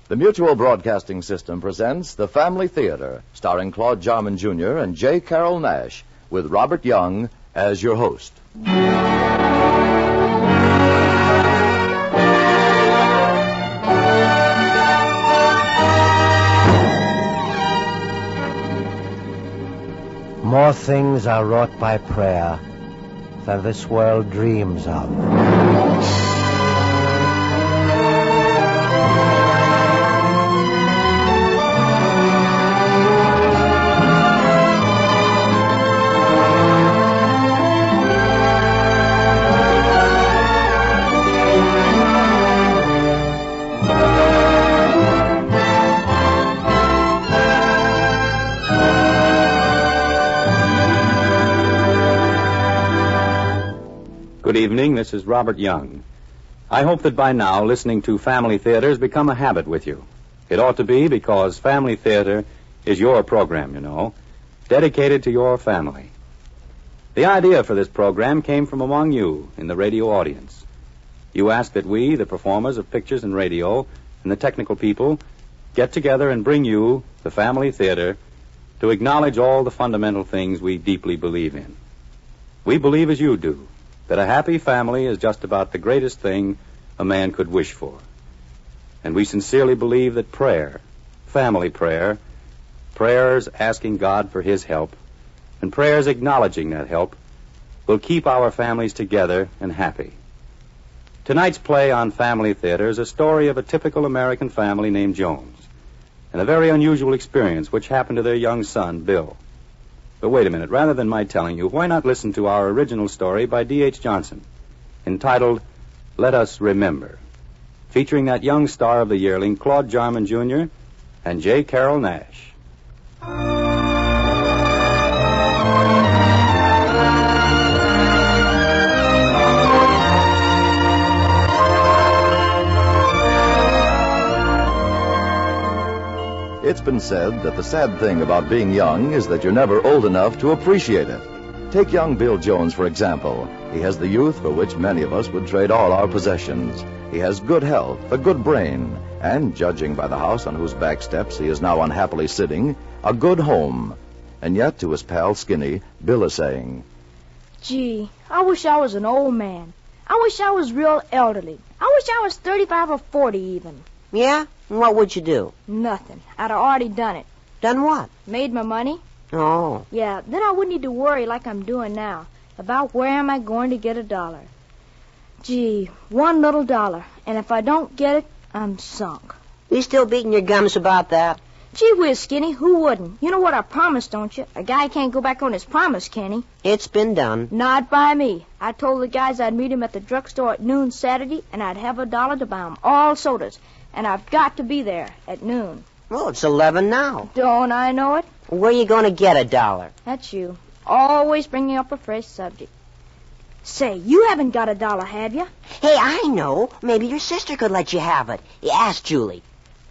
The Mutual Broadcasting System presents The Family Theater, starring Claude Jarman Jr. and J. Carroll Nash, with Robert Young as your host. More things are wrought by prayer than this world dreams of. Good evening, this is Robert Young. I hope that by now listening to Family Theater has become a habit with you. It ought to be, because Family Theater is your program, you know, dedicated to your family. The idea for this program came from among you in the radio audience. You asked that we, the performers of pictures and radio, and the technical people, get together and bring you, the Family Theater, to acknowledge all the fundamental things we deeply believe in. We believe as you do, that a happy family is just about the greatest thing a man could wish for. And we sincerely believe that prayer, family prayer, prayers asking God for His help, and prayers acknowledging that help, will keep our families together and happy. Tonight's play on Family Theater is a story of a typical American family named Jones, and a very unusual experience which happened to their young son, Bill. But wait a minute, rather than my telling you, why not listen to our original story by D.H. Johnson, entitled Let Us Remember, featuring that young star of the yearling, Claude Jarman Jr. and J. Carroll Nash. It's been said that the sad thing about being young is that you're never old enough to appreciate it. Take young Bill Jones, for example. He has the youth for which many of us would trade all our possessions. He has good health, a good brain, and, judging by the house on whose back steps he is now unhappily sitting, a good home. And yet, to his pal Skinny, Bill is saying, Gee, I wish I was an old man. I wish I was real elderly. I wish I was 35 or 40 even. Yeah? And what would you do? Nothing. I'd have already done it. Done what? Made my money. Oh. Yeah, then I wouldn't need to worry like I'm doing now about where am I going to get $1. Gee, $1 little, and if I don't get it, I'm sunk. You still beating your gums about that? Gee whiz, Skinny, who wouldn't? You know what I promised, don't you? A guy can't go back on his promise, can he? It's been done. Not by me. I told the guys I'd meet him at the drugstore at noon Saturday, and I'd have $1 to buy 'em all sodas. And I've got to be there at noon. Well, it's 11 now. Don't I know it? Where you going to get $1? That's you. Always bringing up a fresh subject. Say, you haven't got $1, have you? Hey, I know. Maybe your sister could let you have it. You ask Julie.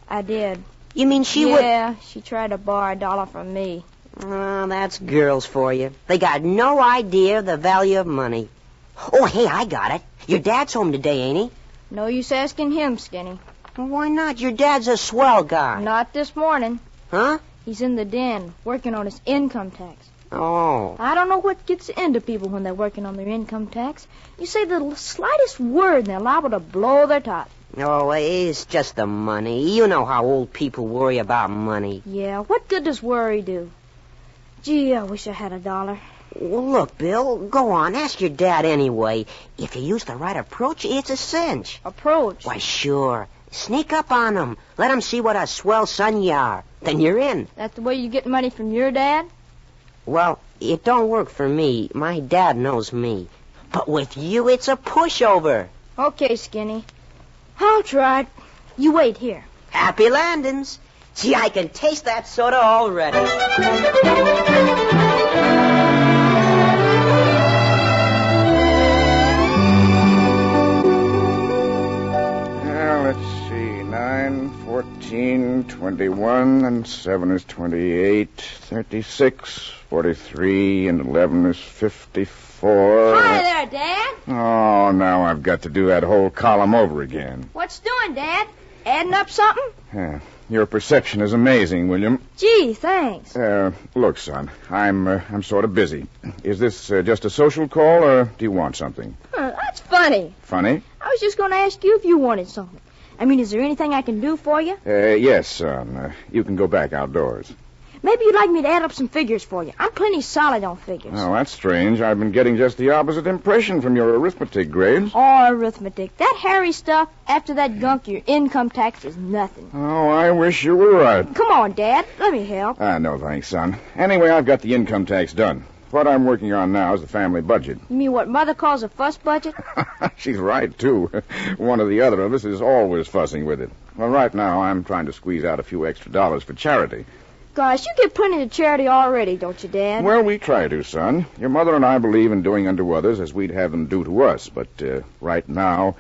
I did. You mean she would... Yeah, she tried to borrow $1 from me. Oh, that's girls for you. They got no idea of the value of money. Oh, hey, I got it. Your dad's home today, ain't he? No use asking him, Skinny. Why not? Your dad's a swell guy. Not this morning. Huh? He's in the den, working on his income tax. Oh. I don't know what gets into people when they're working on their income tax. You say the slightest word and they're liable to blow their top. Oh, it's just the money. You know how old people worry about money. Yeah, what good does worry do? Gee, I wish I had $1. Well, look, Bill, go on. Ask your dad anyway. If you use the right approach, it's a cinch. Approach? Why, sure. Sneak up on him. Let him see what a swell son you are. Then you're in. That's the way you get money from your dad? Well, it don't work for me. My dad knows me. But with you, it's a pushover. Okay, Skinny. I'll try it. You wait here. Happy landings. Gee, I can taste that soda already. Let's see, 9, 14, 21, and 7 is 28, 36, 43, and 11 is 54. Hi there, Dad. Oh, now I've got to do that whole column over again. What's doing, Dad? Adding up something? Yeah. Your perception is amazing, William. Gee, thanks. Look, son, I'm sort of busy. Is this just a social call, or do you want something? That's funny. Funny? I was just going to ask you if you wanted something. I mean, is there anything I can do for you? Yes, son. You can go back outdoors. Maybe you'd like me to add up some figures for you. I'm plenty solid on figures. Oh, that's strange. I've been getting just the opposite impression from your arithmetic grades. Oh, arithmetic. That hairy stuff, after that gunk, your income tax is nothing. Oh, I wish you were right. Come on, Dad. Let me help. No, thanks, son. Anyway, I've got the income tax done. What I'm working on now is the family budget. You mean what Mother calls a fuss budget? She's right, too. One or the other of us is always fussing with it. Well, right now, I'm trying to squeeze out a few extra dollars for charity. Gosh, you give plenty to charity already, don't you, Dad? Well, we try to, son. Your mother and I believe in doing unto others as we'd have them do to us. But right now,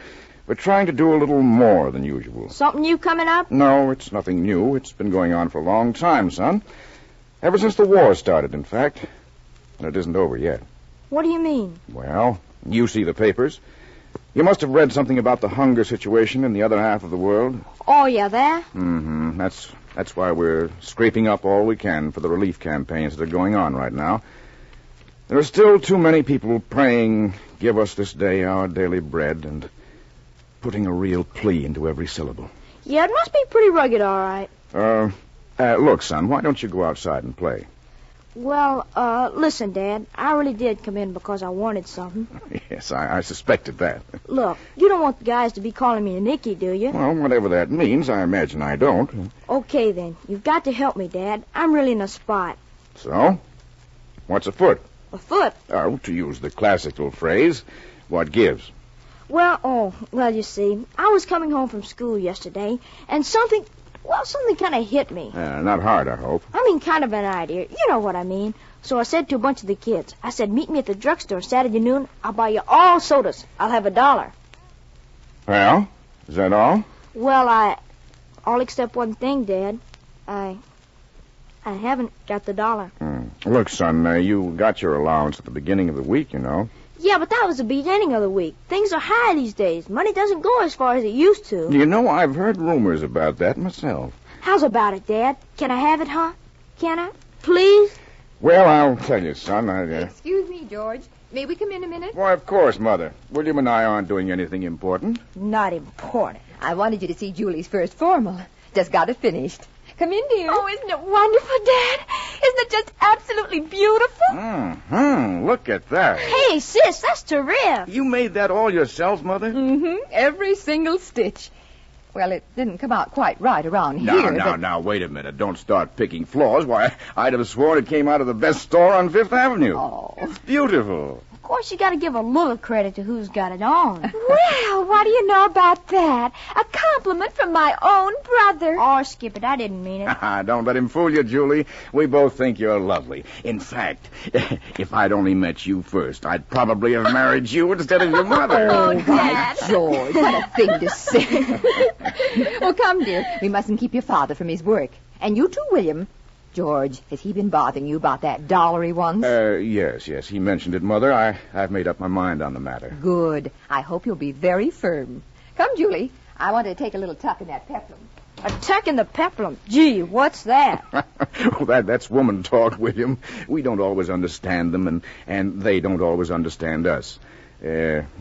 we're trying to do a little more than usual. Something new coming up? No, it's nothing new. It's been going on for a long time, son. Ever since the war started, in fact. And it isn't over yet. What do you mean? Well, you see the papers. You must have read something about the hunger situation in the other half of the world. Oh, yeah, that? Mm-hmm. That's why we're scraping up all we can for the relief campaigns that are going on right now. There are still too many people praying, "Give us this day our daily bread," and putting a real plea into every syllable. Yeah, it must be pretty rugged, all right. Look, son, why don't you go outside and play? Well, listen, Dad. I really did come in because I wanted something. Yes, I suspected that. Look, you don't want the guys to be calling me a Nicky, do you? Well, whatever that means, I imagine I don't. Okay, then. You've got to help me, Dad. I'm really in a spot. So? What's afoot? Afoot? Oh, to use the classical phrase, what gives? Well, you see, I was coming home from school yesterday, and something kind of hit me. Not hard, I hope. I mean, kind of an idea. You know what I mean. So I said to a bunch of the kids, I said, meet me at the drugstore Saturday noon. I'll buy you all sodas. I'll have $1. Well, is that all? Well, all except one thing, Dad. I haven't got the $1. Look, son, you got your allowance at the beginning of the week, you know. Yeah, but that was the beginning of the week. Things are high these days. Money doesn't go as far as it used to. You know, I've heard rumors about that myself. How's about it, Dad? Can I have it, huh? Can I? Please? Well, I'll tell you, son. Excuse me, George. May we come in a minute? Why, of course, Mother. William and I aren't doing anything important. Not important. I wanted you to see Julie's first formal. Just got it finished. Come in, dear. Oh, isn't it wonderful, Dad? Isn't it just absolutely beautiful? Mm-hmm. Look at that. Hey, sis, that's terrific. You made that all yourself, Mother? Mm-hmm. Every single stitch. Well, it didn't come out quite right around here. Now, wait a minute. Don't start picking flaws. Why, I'd have sworn it came out of the best store on Fifth Avenue. Oh. It's beautiful. Of course, you got to give a little credit to who's got it on. Well, what do you know about that? A compliment from my own brother. Oh, skip it. I didn't mean it. Don't let him fool you, Julie. We both think you're lovely. In fact, if I'd only met you first, I'd probably have married you instead of your mother. Oh, Dad. George, what a thing to say. Well, come, dear. We mustn't keep your father from his work. And you too, William. George, has he been bothering you about that dollar he wants? Yes. He mentioned it, Mother. I've made up my mind on the matter. Good. I hope you'll be very firm. Come, Julie. I want to take a little tuck in that peplum. A tuck in the peplum? Gee, what's that? Well, that's woman talk, William. We don't always understand them, and they don't always understand us. Here's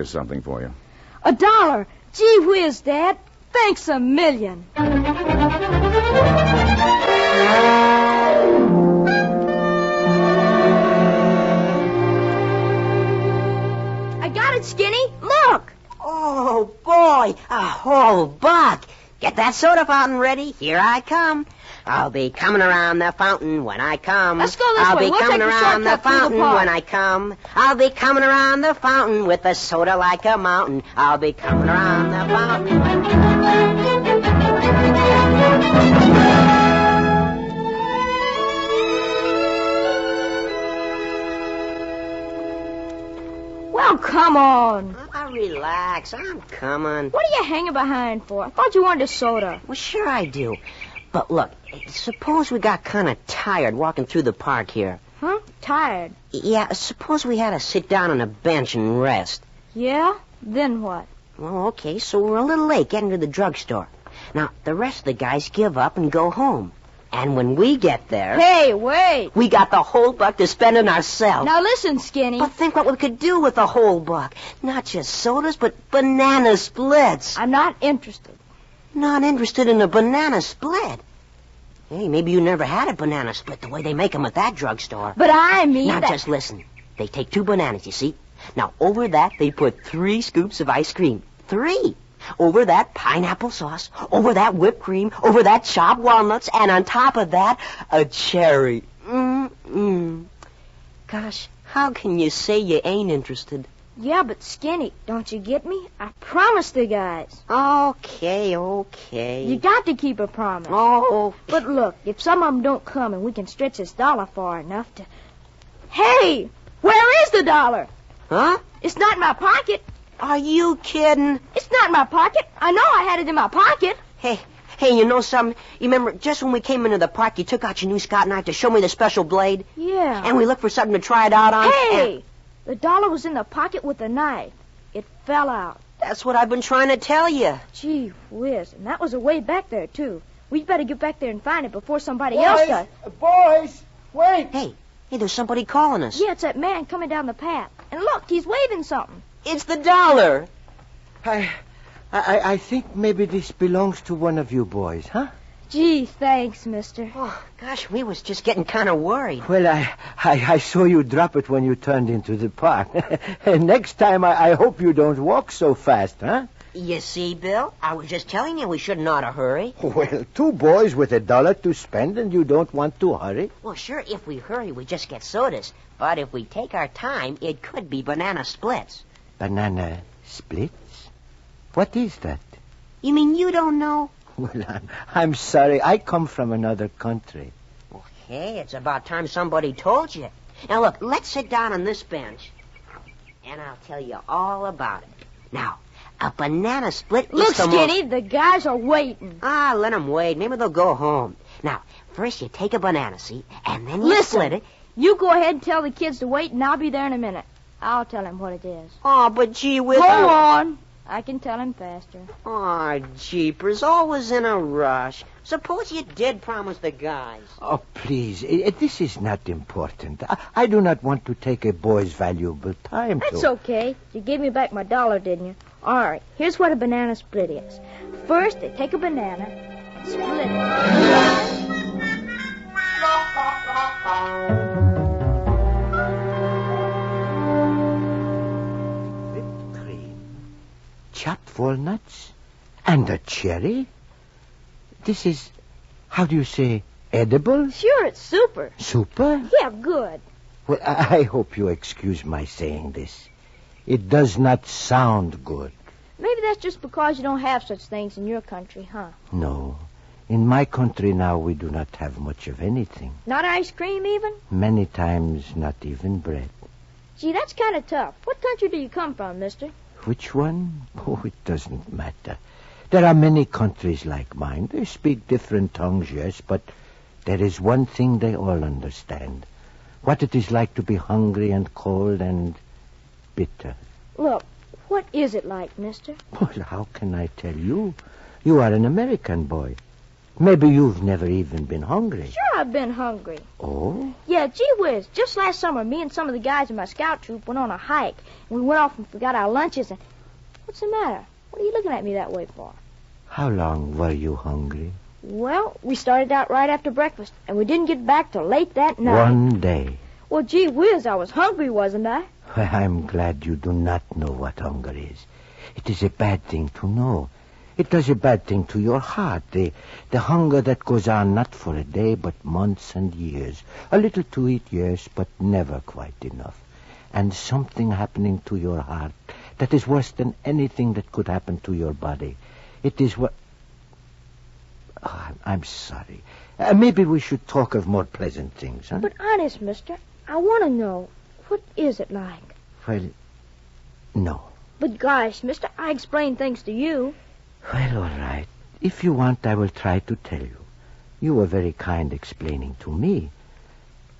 something for you. $1. Gee whiz, Dad. Thanks a million. I got it, Skinny. Look. Oh, boy, a whole buck. Get that soda fountain ready. Here I come. I'll be coming around the fountain when I come. Let's go this way. I'll be We'll coming take the around the shortcut through the fountain park. when I come. I'll be coming around the fountain with the soda like a mountain. I'll be coming around the fountain. Well, come on. Relax, I'm coming. What are you hanging behind for? I thought you wanted a soda. Well, sure I do. But look, suppose we got kind of tired walking through the park here. Huh? Tired. Yeah, suppose we had to sit down on a bench and rest. Yeah? Then what? Well, okay, so we're a little late getting to the drugstore. Now, the rest of the guys give up and go home. And when we get there... Hey, wait. We got the whole buck to spend on ourselves. Now listen, Skinny. But think what we could do with the whole buck. Not just sodas, but banana splits. I'm not interested. Not interested in a banana split? Hey, maybe you never had a banana split the way they make them at that drugstore. But I mean Now, that... just listen. They take 2 bananas, you see? Now, over that, they put 3 scoops of ice cream. 3. Over that, pineapple sauce. Over that, whipped cream. Over that, chopped walnuts. And on top of that, a cherry. Gosh, how can you say you ain't interested? Yeah, but Skinny, don't you get me? I promised the guys. Okay. You got to keep a promise. Oh. But look, if some of them don't come and we can stretch this dollar far enough to... Hey! Where is the dollar? Huh? It's not in my pocket. Are you kidding? It's not in my pocket. I know I had it in my pocket. Hey, you know something? You remember just when we came into the park, you took out your new Scott knife to show me the special blade? Yeah. And we looked for something to try it out on? Hey! The dollar was in the pocket with the knife. It fell out. That's what I've been trying to tell you. Gee whiz. And that was way back there, too. We'd better get back there and find it before somebody else does. Boys, wait. Hey, there's somebody calling us. Yeah, it's that man coming down the path. And look, he's waving something. It's the dollar. I think maybe this belongs to one of you boys, huh? Gee, thanks, mister. Oh, gosh, we was just getting kind of worried. Well, I saw you drop it when you turned into the park. Next time, I hope you don't walk so fast, huh? You see, Bill, I was just telling you we shouldn't ought to hurry. Well, 2 boys with $1 to spend and you don't want to hurry? Well, sure, if we hurry, we just get sodas. But if we take our time, it could be banana splits. Banana splits? What is that? You mean you don't know? Well, I'm sorry. I come from another country. Okay, it's about time somebody told you. Now, look, let's sit down on this bench, and I'll tell you all about it. Now, a banana split Look, is the Skinny, the guys are waiting. Let them wait. Maybe they'll go home. Now, first you take a banana, see, and then you split it. You go ahead and tell the kids to wait, and I'll be there in a minute. I'll tell him what it is. Oh, but gee whiz. Go on. I can tell him faster. Oh, jeepers, always in a rush. Suppose you did promise the guys. Oh, please. This is not important. I do not want to take a boy's valuable time. That's okay. You gave me back my $1, didn't you? All right, here's what a banana split is. First, they take a banana and split it. Chopped walnuts and a cherry? This is, how do you say, edible? Sure, it's super. Super? Yeah, good. Well, I hope you excuse my saying this. It does not sound good. Maybe that's just because you don't have such things in your country, huh? No. In my country now, we do not have much of anything. Not ice cream, even? Many times, not even bread. Gee, that's kind of tough. What country do you come from, mister? Which one? Oh, it doesn't matter. There are many countries like mine. They speak different tongues, yes, but there is one thing they all understand. What it is like to be hungry and cold and bitter. Look, what is it like, mister? Well, how can I tell you? You are an American boy. Maybe you've never even been hungry. Sure, I've been hungry. Oh? Yeah, gee whiz. Just last summer, me and some of the guys in my scout troop went on a hike. And we went off and forgot our lunches. And what's the matter? What are you looking at me that way for? How long were you hungry? Well, we started out right after breakfast, and we didn't get back till late that night. One day. Well, gee whiz, I was hungry, wasn't I? Well, I'm glad you do not know what hunger is. It is a bad thing to know. It does a bad thing to your heart. The hunger that goes on not for a day, but months and years. A little to eat, yes, but never quite enough. And something happening to your heart that is worse than anything that could happen to your body. It is what... Oh, I'm sorry. Maybe we should talk of more pleasant things, huh? But honest, mister, I want to know, what is it like? Well, no. But gosh, mister, I explain things to you. Well, all right. If you want, I will try to tell you. You were very kind explaining to me.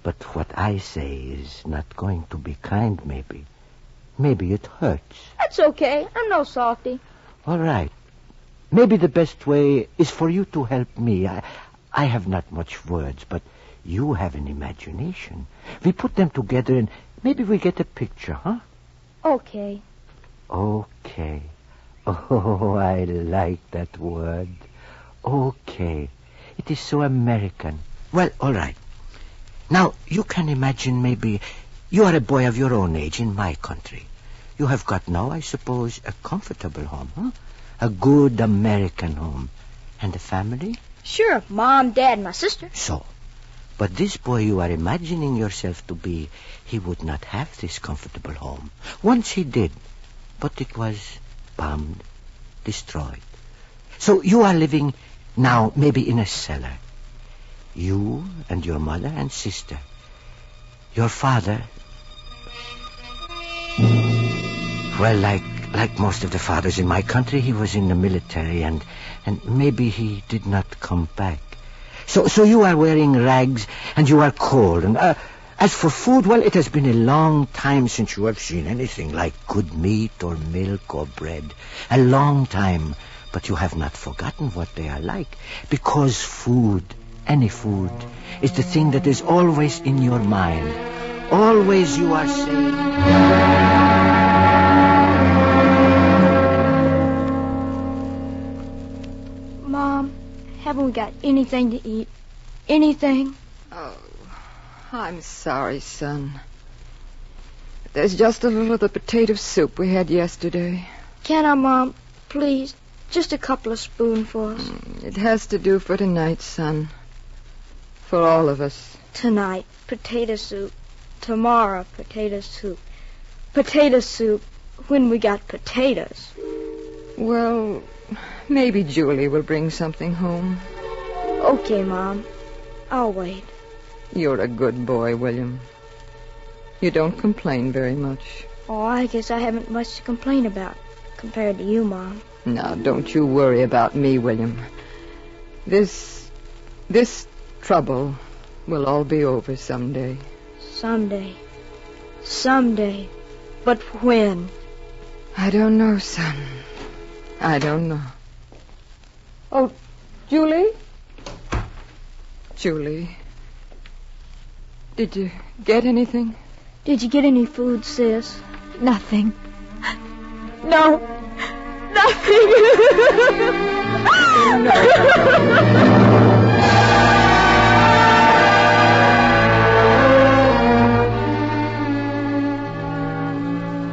But what I say is not going to be kind, maybe. Maybe it hurts. That's okay. I'm no softy. All right. Maybe the best way is for you to help me. I have not much words, but you have an imagination. We put them together and maybe we get a picture, huh? Okay. Okay. Oh, I like that word. Okay. It is so American. Well, all right. Now, you can imagine maybe you are a boy of your own age in my country. You have got now, I suppose, a comfortable home, huh? A good American home. And a family? Sure, Mom, Dad, and my sister. So. But this boy you are imagining yourself to be, he would not have this comfortable home. Once he did, but it was bombed, destroyed. So you are living now maybe in a cellar. You and your mother and sister. Your father, well, like most of the fathers in my country, he was in the military and maybe he did not come back. So you are wearing rags and you are cold. And as for food, well, it has been a long time since you have seen anything like good meat or milk or bread. A long time. But you have not forgotten what they are like. Because food, any food, is the thing that is always in your mind. Always you are saying... Mom, haven't we got anything to eat? Anything? Oh, I'm sorry, son. There's just a little of the potato soup we had yesterday. Can I, Mom? Please, just a couple of spoonfuls. It has to do for tonight, son. For all of us. Tonight, potato soup. Tomorrow, potato soup. Potato soup when we got potatoes. Well, maybe Julie will bring something home. Okay, Mom. I'll wait. You're a good boy, William. You don't complain very much. Oh, I guess I haven't much to complain about compared to you, Mom. Now, don't you worry about me, William. This trouble will all be over someday. Someday. Someday. But when? I don't know, son. I don't know. Oh, Julie? Julie. Did you get anything? Did you get any food, sis? Nothing. No. Nothing.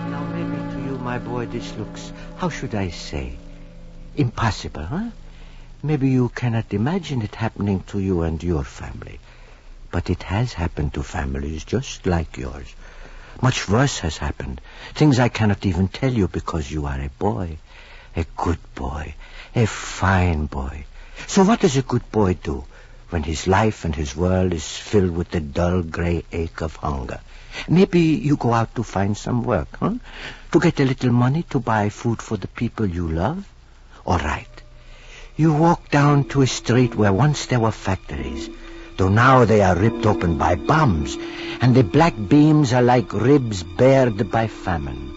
Now, maybe to you, my boy, this looks, how should I say, impossible, huh? Maybe you cannot imagine it happening to you and your family. But it has happened to families just like yours. Much worse has happened. Things I cannot even tell you because you are a boy. A good boy. A fine boy. So what does a good boy do when his life and his world is filled with the dull gray ache of hunger? Maybe you go out to find some work, huh? To get a little money to buy food for the people you love? All right. You walk down to a street where once there were factories, though now they are ripped open by bombs, and the black beams are like ribs bared by famine.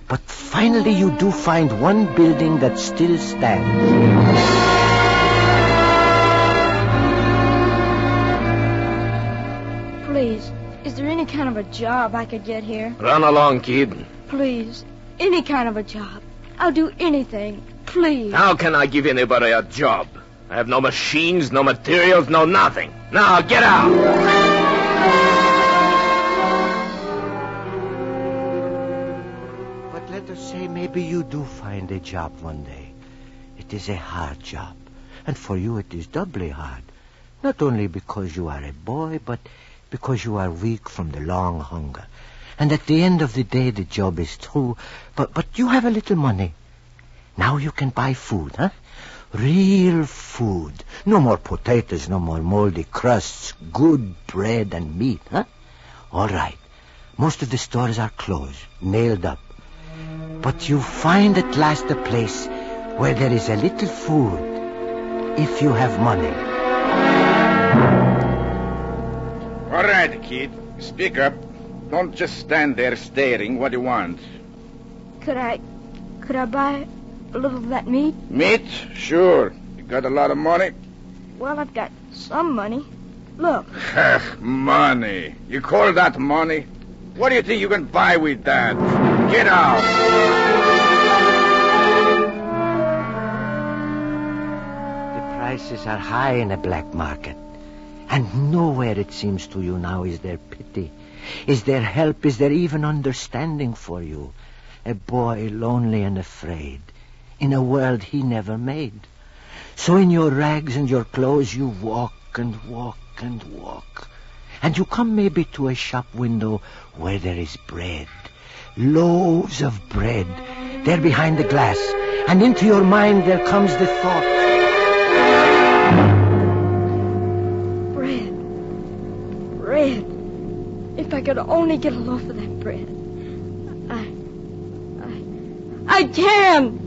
But finally you do find one building that still stands. Please, is there any kind of a job I could get here? Run along, kid. Please, any kind of a job. I'll do anything. Please. How can I give anybody a job? I have no machines, no materials, no nothing. Now, get out! But let us say maybe you do find a job one day. It is a hard job. And for you it is doubly hard. Not only because you are a boy, but because you are weak from the long hunger. And at the end of the day the job is through. But you have a little money. Now you can buy food, huh? Real food. No more potatoes, no more moldy crusts. Good bread and meat, huh? All right. Most of the stores are closed, nailed up. But you find at last a place where there is a little food, if you have money. All right, kid. Speak up. Don't just stand there staring. What do you want? Could I buy a little of that meat? Meat? Sure. You got a lot of money? Well, I've got some money. Look. Money. You call that money? What do you think you can buy with that? Get out. The prices are high in the black market. And nowhere, it seems to you now, is there pity. Is there help? Is there even understanding for you? A boy lonely and afraid in a world he never made. So in your rags and your clothes you walk and walk and walk. And you come maybe to a shop window where there is bread. Loaves of bread. There behind the glass. And into your mind there comes the thought. Bread. If I could only get a loaf of that bread. I can!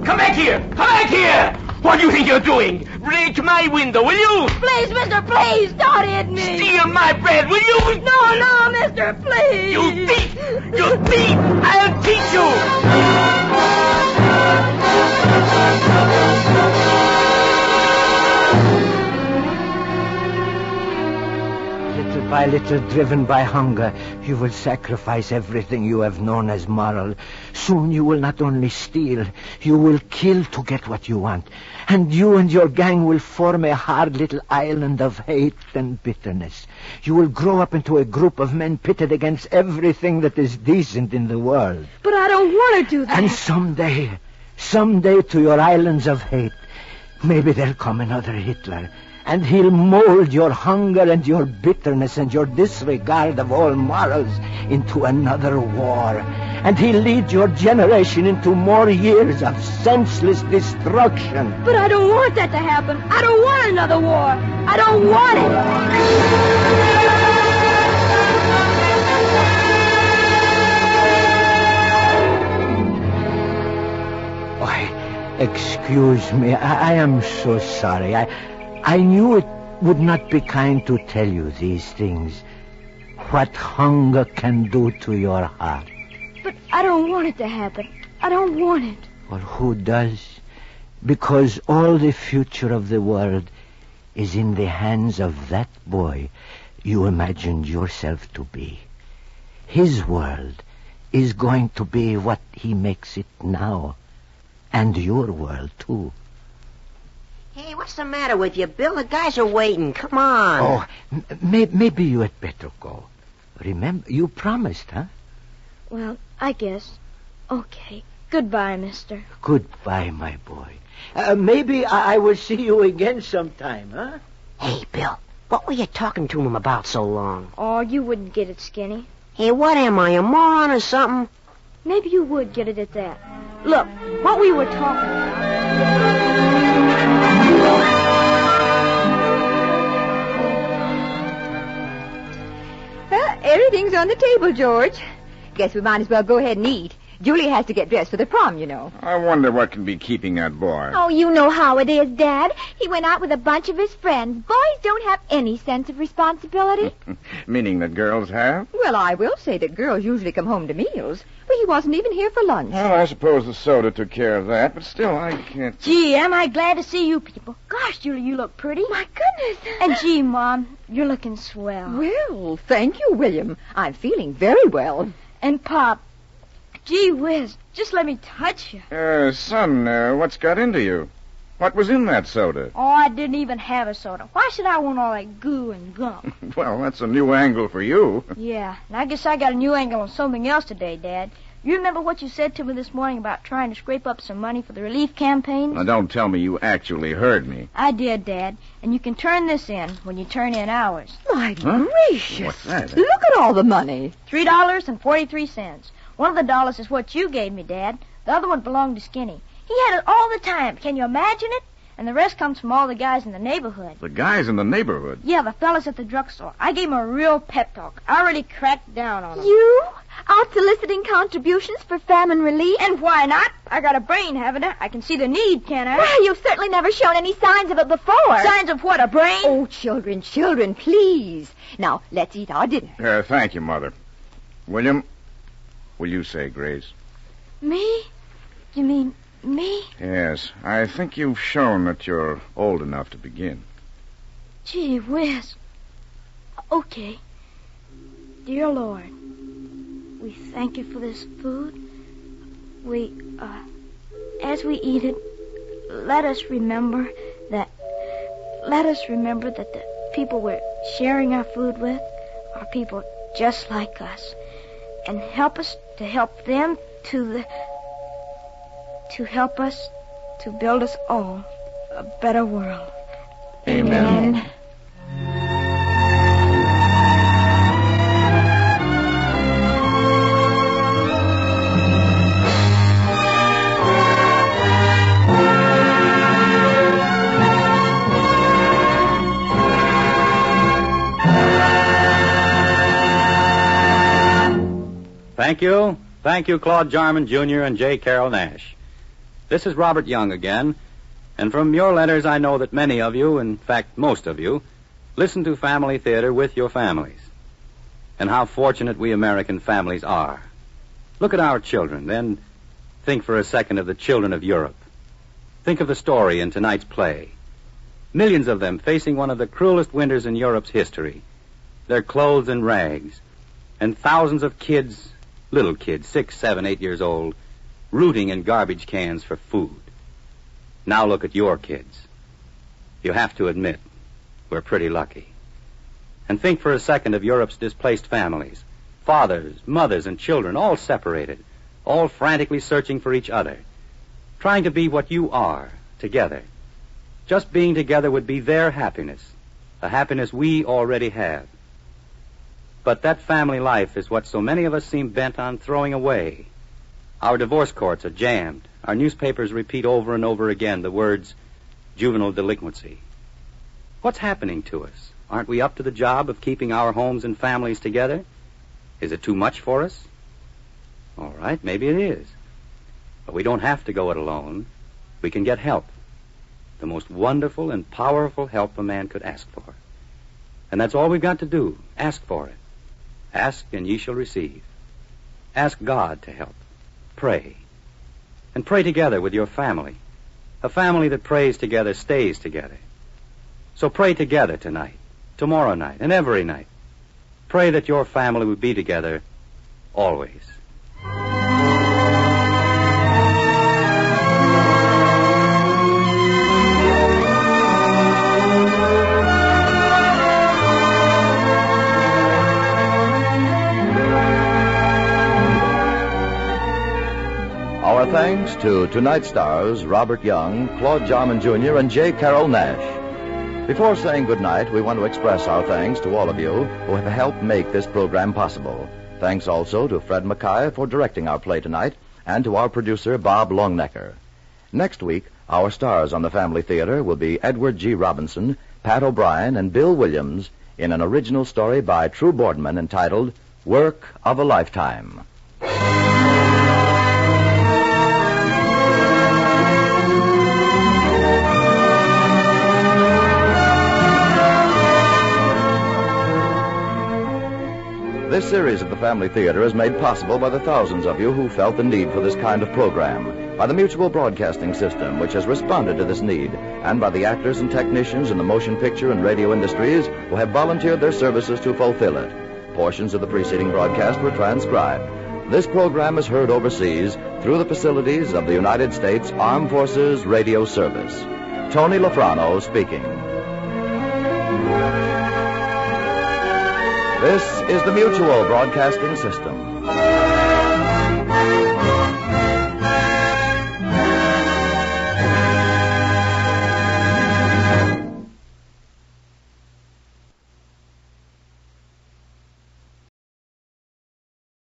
Come back here! Come back here! What do you think you're doing? Break my window, will you? Please, mister, please, don't hit me! Steal my bread, will you? No, mister, please! You thief! You thief! I'll teach you! Little by little, driven by hunger, you will sacrifice everything you have known as moral. Soon you will not only steal, you will kill to get what you want. And you and your gang will form a hard little island of hate and bitterness. You will grow up into a group of men pitted against everything that is decent in the world. But I don't want to do that. And someday to your islands of hate, maybe there'll come another Hitler. And he'll mold your hunger and your bitterness and your disregard of all morals into another war. And he'll lead your generation into more years of senseless destruction. But I don't want that to happen. I don't want another war. I don't want it. Oh, excuse me. I am so sorry. I knew it would not be kind to tell you these things. What hunger can do to your heart. But I don't want it to happen. I don't want it. Well, who does? Because all the future of the world is in the hands of that boy you imagined yourself to be. His world is going to be what he makes it now. And your world, too. Hey, what's the matter with you, Bill? The guys are waiting. Come on. Oh, maybe you had better go. Remember, you promised, huh? Well, I guess. Okay. Goodbye, mister. Goodbye, my boy. Maybe I will see you again sometime, huh? Hey, Bill, what were you talking to him about so long? Oh, you wouldn't get it, Skinny. Hey, what am I, a moron or something? Maybe you would get it at that. Look, what we were talking about. Well, everything's on the table, George. Guess we might as well go ahead and eat. Julie has to get dressed for the prom, you know. I wonder what can be keeping that boy. Oh, you know how it is, Dad. He went out with a bunch of his friends. Boys don't have any sense of responsibility. Meaning that girls have? Well, I will say that girls usually come home to meals, but he wasn't even here for lunch. Well, I suppose the soda took care of that, but still, I can't... Gee, am I glad to see you people. Gosh, Julie, you look pretty. My goodness. And gee, Mom, you're looking swell. Well, thank you, William. I'm feeling very well. And Pop, gee whiz, just let me touch you. Son, what's got into you? What was in that soda? Oh, I didn't even have a soda. Why should I want all that goo and gum? Well, that's a new angle for you. Yeah, and I guess I got a new angle on something else today, Dad. You remember what you said to me this morning about trying to scrape up some money for the relief campaigns? Now, don't tell me you actually heard me. I did, Dad. And you can turn this in when you turn in ours. My gracious. What's that? Look at all the money. $3.43. One of the dollars is what you gave me, Dad. The other one belonged to Skinny. He had it all the time. Can you imagine it? And the rest comes from all the guys in the neighborhood. The guys in the neighborhood? Yeah, the fellas at the drugstore. I gave them a real pep talk. I really cracked down on them. You? Out soliciting contributions for famine relief? And why not? I got a brain, haven't I? I can see the need, can't I? Well, you've certainly never shown any signs of it before. Signs of what, a brain? Oh, children, please. Now, let's eat our dinner. Thank you, Mother. William, will you say grace? Me? You mean me? Yes, I think you've shown that you're old enough to begin. Gee whiz. Okay. Dear Lord, we thank you for this food. As we eat it, let us remember that the people we're sharing our food with are people just like us. And help us to help them to help us to build us all a better world. Amen. Thank you. Thank you, Claude Jarman, Jr. and J. Carroll Nash. This is Robert Young again, and from your letters I know that many of you, in fact most of you, listen to Family Theater with your families. And how fortunate we American families are. Look at our children, then think for a second of the children of Europe. Think of the story in tonight's play. Millions of them facing one of the cruelest winters in Europe's history. Their clothes in rags, and thousands of kids, little kids, 6, 7, 8 years old, rooting in garbage cans for food. Now look at your kids. You have to admit, we're pretty lucky. And think for a second of Europe's displaced families. Fathers, mothers, and children, all separated, all frantically searching for each other, trying to be what you are, together. Just being together would be their happiness, a happiness we already have. But that family life is what so many of us seem bent on throwing away. Our divorce courts are jammed. Our newspapers repeat over and over again the words, juvenile delinquency. What's happening to us? Aren't we up to the job of keeping our homes and families together? Is it too much for us? All right, maybe it is. But we don't have to go it alone. We can get help. The most wonderful and powerful help a man could ask for. And that's all we've got to do. Ask for it. Ask and ye shall receive. Ask God to help. Pray. And pray together with your family. A family that prays together stays together. So pray together tonight, tomorrow night, and every night. Pray that your family would be together always. Our thanks to tonight's stars, Robert Young, Claude Jarman, Jr., and J. Carroll Nash. Before saying goodnight, we want to express our thanks to all of you who have helped make this program possible. Thanks also to Fred Mackay for directing our play tonight, and to our producer, Bob Longnecker. Next week, our stars on the Family Theater will be Edward G. Robinson, Pat O'Brien, and Bill Williams in an original story by True Boardman entitled Work of a Lifetime. This series of the Family Theater is made possible by the thousands of you who felt the need for this kind of program, by the Mutual Broadcasting System, which has responded to this need, and by the actors and technicians in the motion picture and radio industries who have volunteered their services to fulfill it. Portions of the preceding broadcast were transcribed. This program is heard overseas through the facilities of the United States Armed Forces Radio Service. Tony Lafrano speaking. This is the Mutual Broadcasting System.